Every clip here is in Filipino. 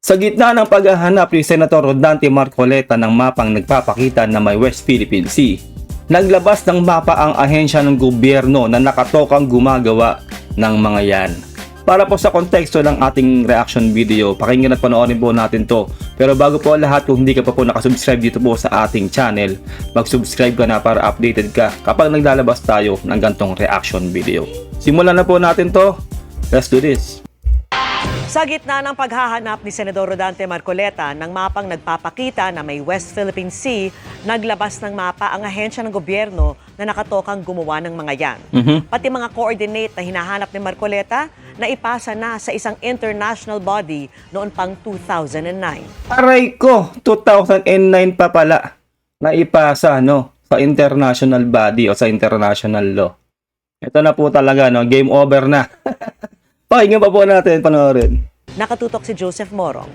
Sa gitna ng paghahanap ni Senator Rodante Marcoleta ng mapang nagpapakita na may West Philippine Sea, naglabas ng mapa ang ahensya ng gobyerno na nakatokang gumagawa ng mga yan. Para po sa konteksto ng ating reaction video, pakinggan at panoorin po natin to. Pero bago po lahat, kung hindi ka pa po nakasubscribe dito po sa ating channel, mag-subscribe ka na para updated ka kapag naglalabas tayo ng gantong reaction video. Simulan na po natin to. Let's do this. Sa gitna ng paghahanap ni Senador Rodante Marcoleta ng mapang nagpapakita na may West Philippine Sea, naglabas ng mapa ang ahensya ng gobyerno na nakatokang gumawa ng mga yan. Pati mga coordinate na hinahanap ni Marcoleta na ipasa na sa isang international body noon pang 2009. Aray ko, 2009 pa pala na ipasa sa international body o sa international law. Ito na po talaga, game over na. Pakinggan pa po natin, panoorin. Nakatutok si Joseph Morong.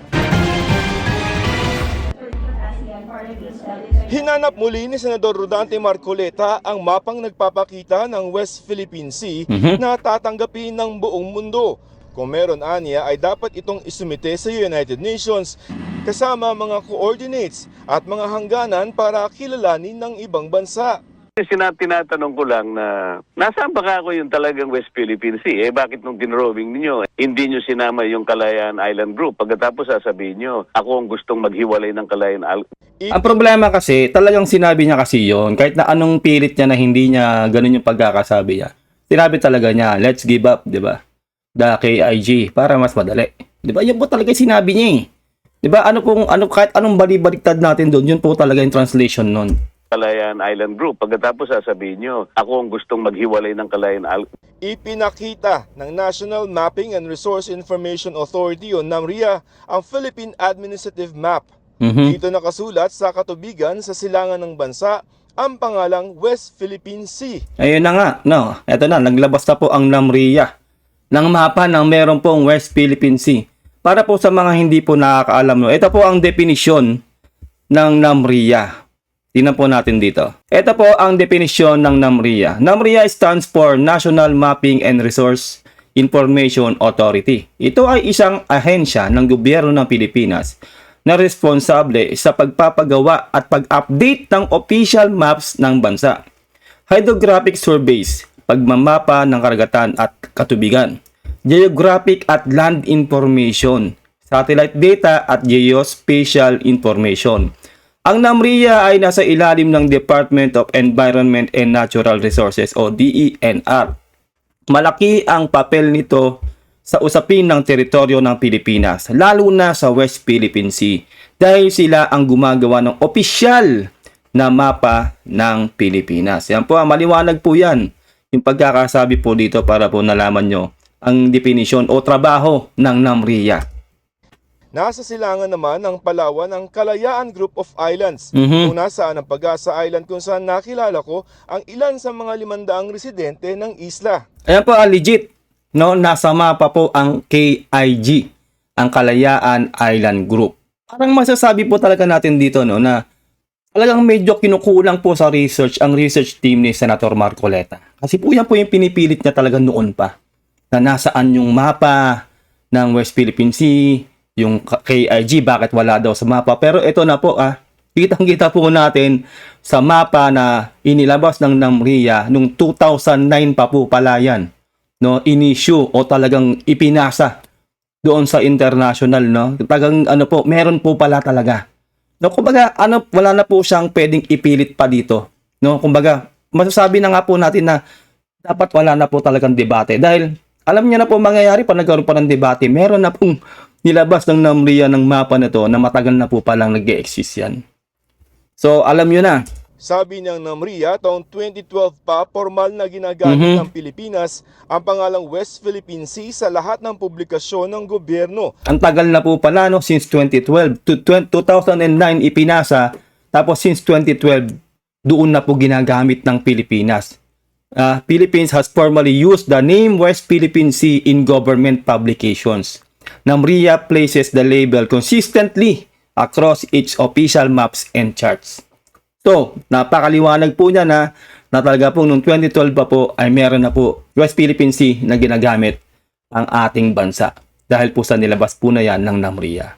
Hinanap muli ni Senador Rodante Marcoleta ang mapang nagpapakita ng West Philippine Sea na tatanggapin ng buong mundo. Kung meron aniya ay dapat itong isumite sa United Nations kasama mga coordinates at mga hangganan para kilalanin ng ibang bansa. Tinatanong ko lang na nasaan ba ako yung talagang West Philippine Sea? Bakit nung dinrowing niyo hindi niyo sinama yung Kalayaan Island Group? Pagkatapos sasabihin niyo, ako ang gustong maghiwalay ng Kalayaan Island. Ang problema kasi, talagang sinabi niya kasi yon, kahit na anong pilit niya na hindi niya ganun yung pagkakasabi niya. Sinabi talaga niya, let's give up, di ba? The KIG, para mas madali. Di ba? Yun po talaga sinabi niya eh. Di ba? Kahit anong balibaliktad natin doon, yun po talaga yung translation nun. Kalayaan Island Group. Pagkatapos sasabihin niyo, ako ang gustong maghiwalay ng Kalayaan Island. Ipinakita ng National Mapping and Resource Information Authority o NAMRIA ang Philippine Administrative Map. Dito nakasulat sa katubigan sa silangan ng bansa ang pangalang West Philippine Sea. Ayun na nga, eto na, naglabas na po ang NAMRIA ng mapa ng meron pong West Philippine Sea. Para po sa mga hindi po nakakaalam, ito po ang definisyon ng NAMRIA. Tingnan po natin dito. Ito po ang definisyon ng NAMRIA. NAMRIA stands for National Mapping and Resource Information Authority. Ito ay isang ahensya ng gobyerno ng Pilipinas na responsable sa pagpapagawa at pag-update ng official maps ng bansa, hydrographic surveys, pagmamapa ng karagatan at katubigan, geographic at land information, satellite data at geospatial information. Ang NAMRIA ay nasa ilalim ng Department of Environment and Natural Resources o DENR. Malaki ang papel nito sa usapin ng teritoryo ng Pilipinas, lalo na sa West Philippine Sea, dahil sila ang gumagawa ng opisyal na mapa ng Pilipinas. Yan po, maliwanag po yan. Yung pagkakasabi po dito para po nalaman nyo ang definisyon o trabaho ng NAMRIA. Nasa silangan naman ng Palawan ang Kalayaan Group of Islands, kung nasaan ang Pag-asa Island kung saan nakilala ko ang ilan sa mga 500 residente ng isla. Ayan po, legit. Nasa mapa po ang KIG, ang Kalayaan Island Group. Parang masasabi po talaga natin dito na talagang medyo kinukulang po sa research ang research team ni Senator Marcoleta. Kasi po yan po yung pinipilit niya talaga noon pa. Na nasaan yung mapa ng West Philippine Sea, yung KIG, bakit wala daw sa mapa. Pero ito na po, kitang-kita po natin sa mapa na inilabas ng NAMRIA noong 2009 pa po pala yan. In-issue o talagang ipinasa doon sa international, Talagang meron po pala talaga. Kumbaga, wala na po siyang pwedeng ipilit pa dito. Kumbaga, masasabi na nga po natin na dapat wala na po talagang debate. Dahil alam niya na po mangyayari pag nagkaroon pa ng debate. Meron na pong nilabas ng NAMRIA ng mapa na to na matagal na po palang nag-e-exist yan. So, alam nyo na. Sabi ng NAMRIA, taong 2012 pa, formal na ginagamit ng Pilipinas ang pangalang West Philippine Sea sa lahat ng publikasyon ng gobyerno. Ang tagal na po pala, since 2012. 2009 ipinasa, tapos since 2012, doon na po ginagamit ng Pilipinas. Philippines has formally used the name West Philippine Sea in government publications. NAMRIA places the label consistently across its official maps and charts. So, napakaliwanag po niya na talaga po noong 2012 pa po ay meron na po West Philippine Sea na ginagamit ang ating bansa dahil po sa nilabas po na yan ng NAMRIA.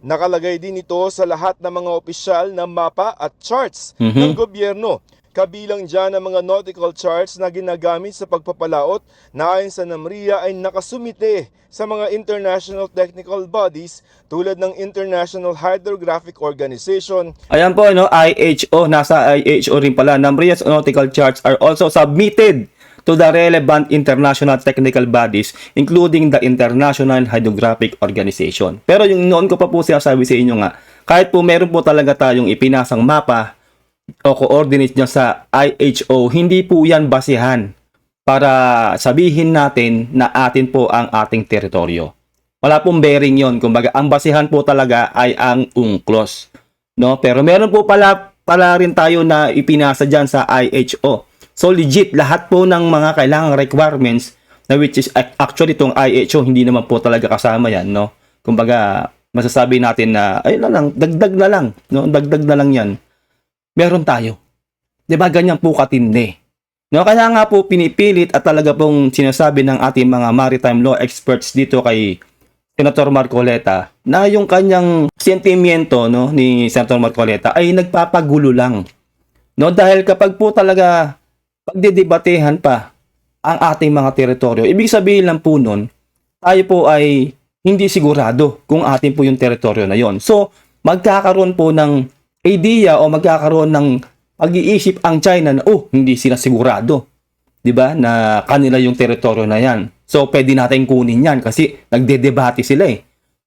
Nakalagay din ito sa lahat ng mga opisyal na mapa at charts ng gobyerno. Kabilang dyan ang mga nautical charts na ginagamit sa pagpapalaot na ayon sa NAMRIA ay nakasumite sa mga international technical bodies tulad ng International Hydrographic Organization. Ayan po, no, IHO, nasa IHO rin pala. NAMRIA's nautical charts are also submitted to the relevant international technical bodies, including the International Hydrographic Organization. Pero yung noon ko pa po sinasabi sa inyo nga, kahit po meron po talaga tayong ipinasang mapa o coordinates niya sa IHO, hindi po yan basihan para sabihin natin na atin po ang ating teritoryo. Wala pong bearing yon. Kumbaga, ang basihan po talaga ay ang UNCLOS. No? Pero meron po pala rin tayo na ipinasa dyan sa IHO. So legit, lahat po ng mga kailangang requirements na which is actually itong IHO, hindi naman po talaga kasama yan. No? Kumbaga, masasabi natin na, ay na lang, dagdag na lang. No? Dagdag na lang yan. Meron tayo. 'Di ba ganyan po katindi? No, kaya nga po pinipilit at talaga pong sinasabi ng ating mga maritime law experts dito kay Senator Marcoleta na yung kanyang sentimiento, no, ni Senator Marcoleta ay nagpapagulo lang. No, dahil kapag po talaga pagdedebatehan pa ang ating mga teritoryo, ibig sabihin lang po nun, tayo po ay hindi sigurado kung atin po yung teritoryo na yon. So, magkakaroon po ng idea o magkakaroon ng pag-iisip ang China na hindi sila sigurado, 'di ba, na kanila yung teritoryo na 'yan. So pwede natin kunin 'yan kasi nagdedebate sila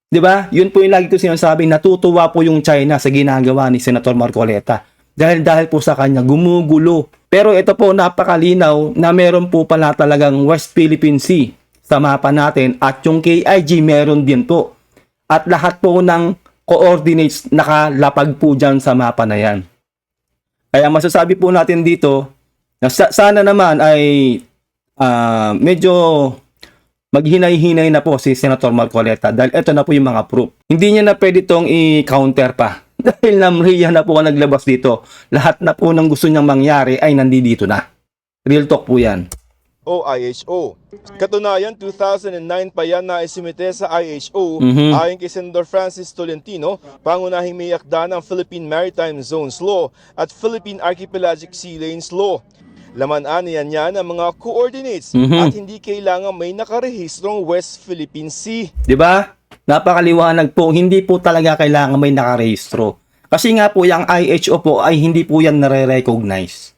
'Di ba? Yun po yung lagi ko sinasabi, natutuwa po yung China sa ginagawa ni Senator Marcoleta. Dahil po sa kanya gumugulo. Pero ito po napakalinaw na meron po pala talagang West Philippine Sea sa mapa natin at yung KIG meron din po. At lahat po ng coordinates nakalapag po dyan sa mapa na yan. Kaya masasabi po natin dito na sana naman ay medyo maghinay-hinay na po si Senator Marcoleta dahil ito na po yung mga proof. Hindi niya na pwede itong i-counter pa dahil NAMRIA na po ang naglabas dito. Lahat na po ng gusto niyang mangyari ay nandito na. Real talk po yan. O IHO. Katunayan, 2009 pa yan na isimite sa IHO ayon kay Senator Francis Tolentino, pangunahing may akda ng Philippine Maritime Zones Law at Philippine Archipelagic Sea Lanes Law. Laman-an niya ng mga coordinates at hindi kailangan may nakarehistrong West Philippine Sea. 'Di ba? Napakaliwanag po, hindi po talaga kailangan may nakarehistro. Kasi nga po yung IHO po ay hindi po yan nare-recognize.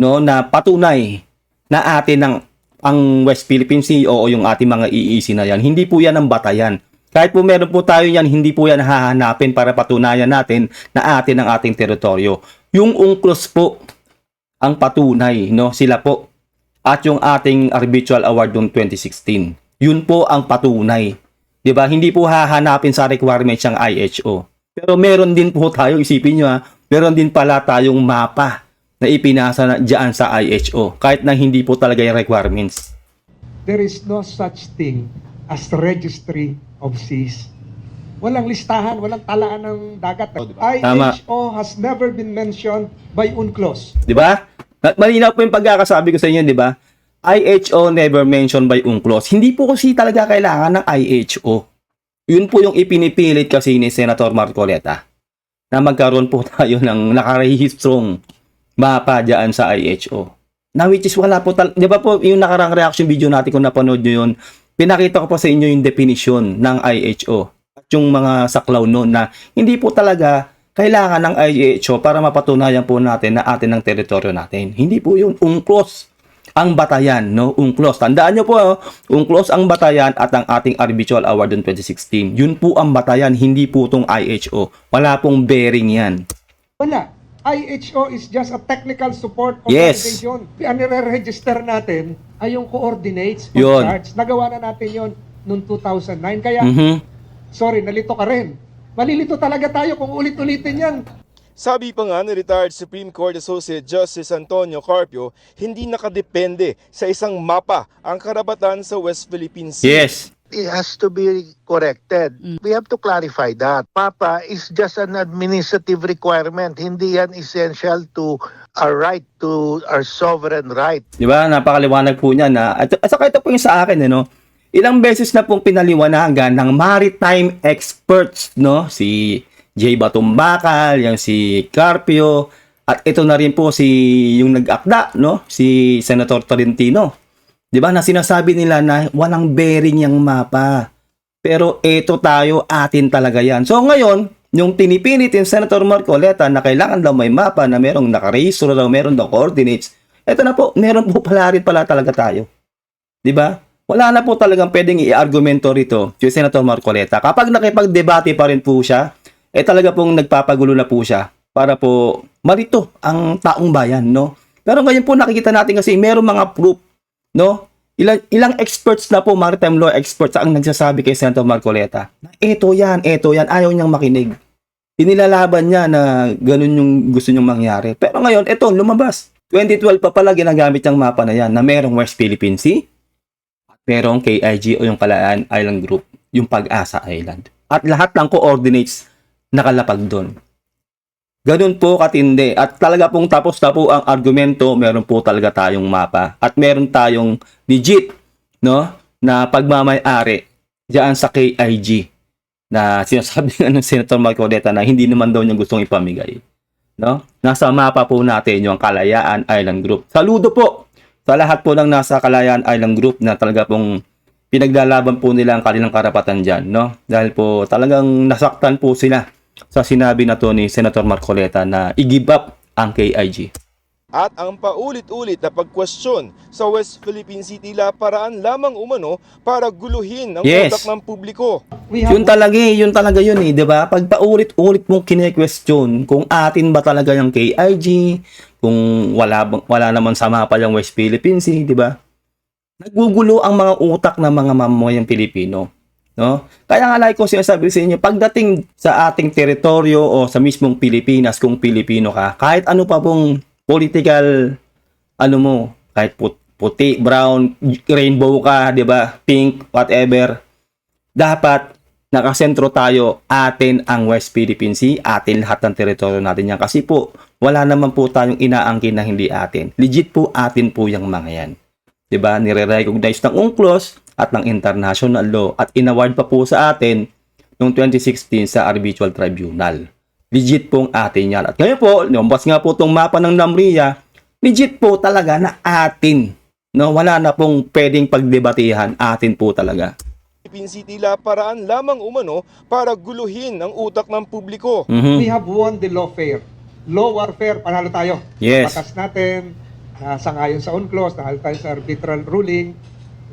No, na patunay na atin ang West Philippine Sea o yung ating mga EEZ na yan. Hindi po yan ang batayan. Kahit po meron po tayo yan, hindi po yan hahanapin para patunayan natin na atin ang ating teritoryo. Yung UNCLOS po ang patunay, no? Sila po. At yung ating Arbitral Award noong 2016. Yun po ang patunay. 'Di ba? Hindi po hahanapin sa requirements ang IHO. Pero meron din po tayo, isipin nyo meron din pala tayong mapa na ipinasa na dyan sa IHO kahit na hindi po talaga yung requirements. There is no such thing as the registry of seas. Walang listahan, walang talaan ng dagat. IHO has never been mentioned by UNCLOS. 'Di ba? Malinaw po yung pagkakasabi ko sa inyo, 'di ba? IHO never mentioned by UNCLOS. Hindi po kasi talaga kailangan ng IHO. Yun po yung ipinipilit kasi ni Senator Marcoleta na magkaroon po tayo ng nakarehistrong mapa dyan sa IHO. Na which is wala po di ba po yung nakarang reaction video natin kung napanood nyo yun, pinakita ko po sa inyo yung definition ng IHO at yung mga saklaw noon na hindi po talaga kailangan ng IHO para mapatunayan po natin na atin ang teritoryo natin. Hindi po yun. UNCLOS ang batayan, no? UNCLOS. Tandaan nyo po, UNCLOS ang batayan at ang ating Arbitral Award in 2016. Yun po ang batayan, hindi po itong IHO. Wala pong bearing yan. Wala. IHO is just a technical support Yes. organization. Ang nire-register natin ay yung coordinates or Yun. charts. Nagawa na natin yon noong 2009. Kaya, sorry, nalito ka rin. Malilito talaga tayo kung ulit-ulitin yan. Sabi pa nga ni retired Supreme Court Associate Justice Antonio Carpio, hindi nakadepende sa isang mapa ang karapatan sa West Philippine Sea. Yes. It has to be corrected. We have to clarify that. Mapa is just an administrative requirement. Hindi yan essential to our right, to our sovereign right. Di ba? Napakaliwanag po niya na at saka ito po yung sa akin, Ilang beses na pong pinaliwanagan ng maritime experts, no? Si Jay Batumbakal, yang si Carpio, at ito na rin po si yung nag-akda, no? Si Senator Tolentino. 'Di ba? Na sinasabi nila na walang bearing yung mapa. Pero ito tayo, atin talaga yan. So ngayon, yung tinipilit yung Senator Marcoleta na kailangan daw may mapa na merong nakarehistro daw, meron daw coordinates. Ito na po, meron po pala talaga tayo. 'Di ba? Wala na po talagang pwedeng i-argumento rito si Senator Marcoleta. Kapag nakipagdebate pa rin po siya, talaga pong nagpapagulo na po siya para po malito ang taong bayan, no? Pero ngayon po nakikita natin kasi merong mga proof, no? Ilang experts na po, maritime law experts ang nagsasabi kay Senator Marcoleta. Ito yan, ayaw niyang makinig. Inilalaban niya na ganun yung gusto niyang mangyari. Pero ngayon, ito, lumabas. 2012 pa pala ginagamit yung mapa na yan na merong West Philippine Sea at merong KIG o yung Kalayaan Island Group, yung Pag-asa Island. At lahat ng coordinates nakalapag doon. Ganun po katindi. At talaga pong tapos na po ang argumento, meron po talaga tayong mapa. At meron tayong legit, no, na pagmamay-ari diyan sa KIG na sinasabi nga ng Senator Marcoleta na hindi naman daw niya gustong ipamigay. No? Nasa mapa po natin yung Kalayaan Island Group. Saludo po sa lahat po ng nasa Kalayaan Island Group na talaga pong pinaglalaban po nila ang kanilang karapatan dyan. No? Dahil po talagang nasaktan po sila sa sinabi na to ni Senator Marcoleta na i-give up ang KIG. At ang paulit-ulit na pagkwestiyon sa West Philippine Sea tila paraan lamang umano para guluhin ang Yes. utak ng publiko. We have Yun talaga yun eh, 'di ba? Pag paulit-ulit mong kine-question kung atin ba talaga yung KIG, kung wala naman sa mapa yung West Philippine Sea, 'di ba? Nagugulo ang mga utak ng mga mamamayang Pilipino, no? Kaya nga like ko sinasabi sa inyo, pagdating sa ating teritoryo o sa mismong Pilipinas, kung Pilipino ka, kahit ano pa pong political kahit puti, brown, rainbow ka, 'di ba? Pink, whatever. Dapat nakasentro tayo, atin ang West Philippine Sea, atin lahat ng teritoryo natin yan. Kasi po, wala naman po tayong inaangkin na hindi atin. Legit po, atin po yung mga yan. 'Di ba? Nire-recognize ng UNCLOS at ng international law at inaward pa po sa atin noong 2016 sa Arbitral Tribunal. Legit pong atin yan. At ngayon po, lumabas nga po itong mapa ng NAMRIA, legit po talaga na atin. No, wala na pong pwedeng pagdebatehan, atin po talaga. Philippine Sea tila paraan lamang umano para guluhin ang utak ng publiko. we have won the lawfare. Law warfare, panalo tayo. Yes. Batas natin, sangayon sa UNCLOS, nahal tayo sa arbitral ruling.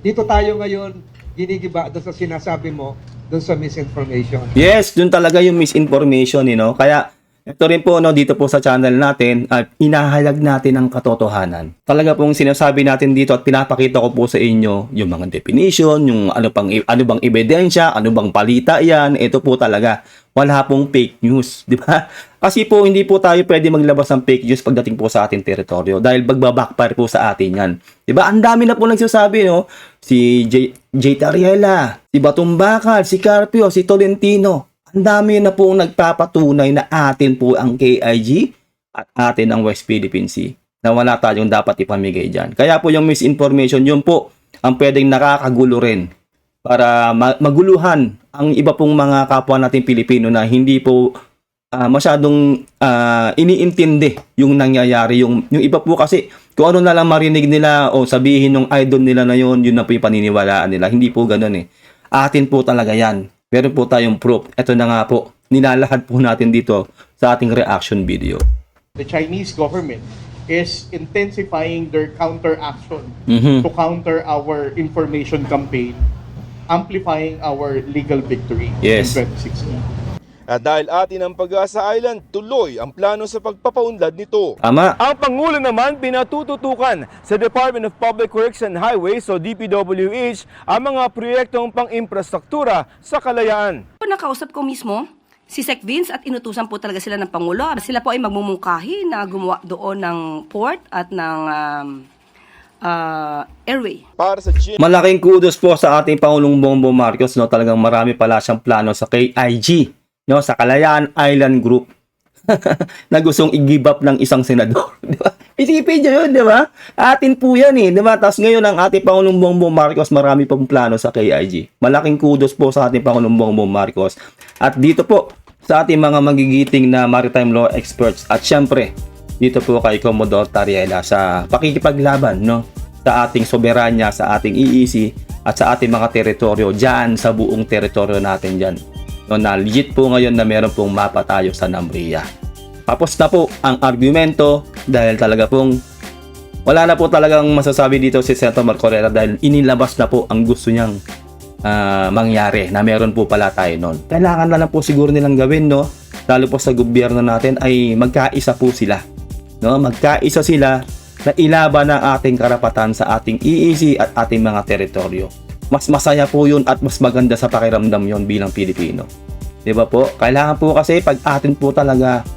Dito tayo ngayon, ginigiba doon sa sinasabi mo, doon sa misinformation. Yes, dun talaga yung misinformation, Kaya, ito rin po, dito po sa channel natin, inahayag natin ang katotohanan. Talaga pong sinasabi natin dito at pinapakita ko po sa inyo yung mga definition, yung ano bang ebidensya, ano bang palita yan, ito po talaga. Wala pong fake news, di ba? Kasi po, hindi po tayo pwede maglabas ng fake news pagdating po sa ating teritoryo dahil magbabackfire po sa atin yan. Di ba? Ang dami na po nagsasabi, Si Jay Tariela, si Batumbakal, si Carpio, si Tolentino. Ang dami na po nagpapatunay na atin po ang KIG at atin ang West Philippine Sea. Na wala tayong dapat ipamigay dyan. Kaya po yung misinformation, yun po ang pwedeng nakakagulo rin para maguluhan ang iba pong mga kapwa natin Pilipino na hindi po masyadong iniintindi yung nangyayari. Yung iba po kasi kung ano na lang marinig nila o sabihin ng idol nila na yun na po yung paniniwalaan nila. Hindi po ganun eh. Atin po talaga yan. Meron po tayong proof. Ito na nga po. Nilalahad po natin dito sa ating reaction video. The Chinese government is intensifying their counteraction to counter our information campaign, amplifying our legal victory Yes. in 2016. At dahil atin ang Pag-asa Island, tuloy ang plano sa pagpapaunlad nito. Tama. Ang Pangulo naman pinatututukan sa Department of Public Works and Highways o DPWH ang mga proyektong pang-infrastruktura sa Kalayaan. Nakausap ko mismo si Sec Vince at inutusan po talaga sila ng Pangulo. Sila po ay magmumungkahi na gumawa doon ng port at ng airway. Para sa GMA Malaking kudos po sa ating Pangulong Bongbong Marcos. Talagang marami pala siyang plano sa KIG. Sa Kalayaan Island Group na gustong i-give up ng isang senador. Di ba? Isipin nyo yun, di ba? Atin po yan eh, di ba? Tapos ngayon ang ating Pangulong Bongbong Marcos, marami pong plano sa KIG. Malaking kudos po sa ating Pangulong Bongbong Marcos. At dito po, sa ating mga magigiting na maritime law experts. At syempre, dito po kay Commodore Tariela sa pakikipaglaban, no? Sa ating soberanya, sa ating EEC, at sa ating mga teritoryo dyan, sa buong teritoryo natin dyan. No, na legit po ngayon na meron pong mapa tayo sa NAMRIA. Tapos na po ang argumento dahil talaga pong wala na po talagang masasabi dito si Senator Marcoleta dahil inilabas na po ang gusto niyang mangyari na meron po pala tayo noon. Kailangan na lang po siguro nilang gawin, no? Lalo po sa gobyerno natin ay magkaisa po sila. No? Magkaisa sila na ilaban ang ating karapatan sa ating EEC at ating mga teritoryo. Mas masaya po yun at mas maganda sa pakiramdam yun bilang Pilipino. Diba po? Kailangan po kasi pag atin po talaga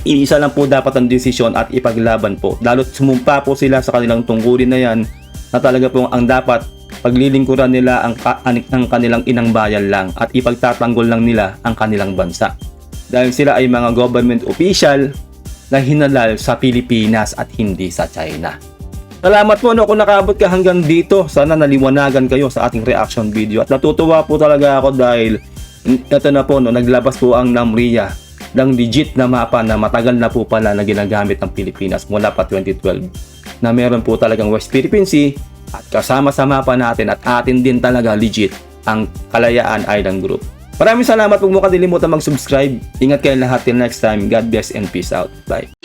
iisa lang po dapat ang desisyon at ipaglaban po. Lalo't sumumpa po sila sa kanilang tungkulin na yan na talaga po ang dapat paglilingkuran nila ang kanilang inang bayan lang at ipagtatanggol lang nila ang kanilang bansa. Dahil sila ay mga government official na hinalal sa Pilipinas at hindi sa China. Salamat po no kung nakaabot ka hanggang dito. Sana naliwanagan kayo sa ating reaction video. At natutuwa po talaga ako dahil ito na po no, naglabas po ang NAMRIA ng legit na mapa na matagal na po pala na ginagamit ng Pilipinas mula pa 2012 na meron po talagang West Philippine Sea at kasama sa mapa natin at atin din talaga legit ang Kalayaan Island Group. Maraming salamat, huwag mo kalimutan mag-subscribe. Ingat kayo lahat till next time. God bless and peace out. Bye.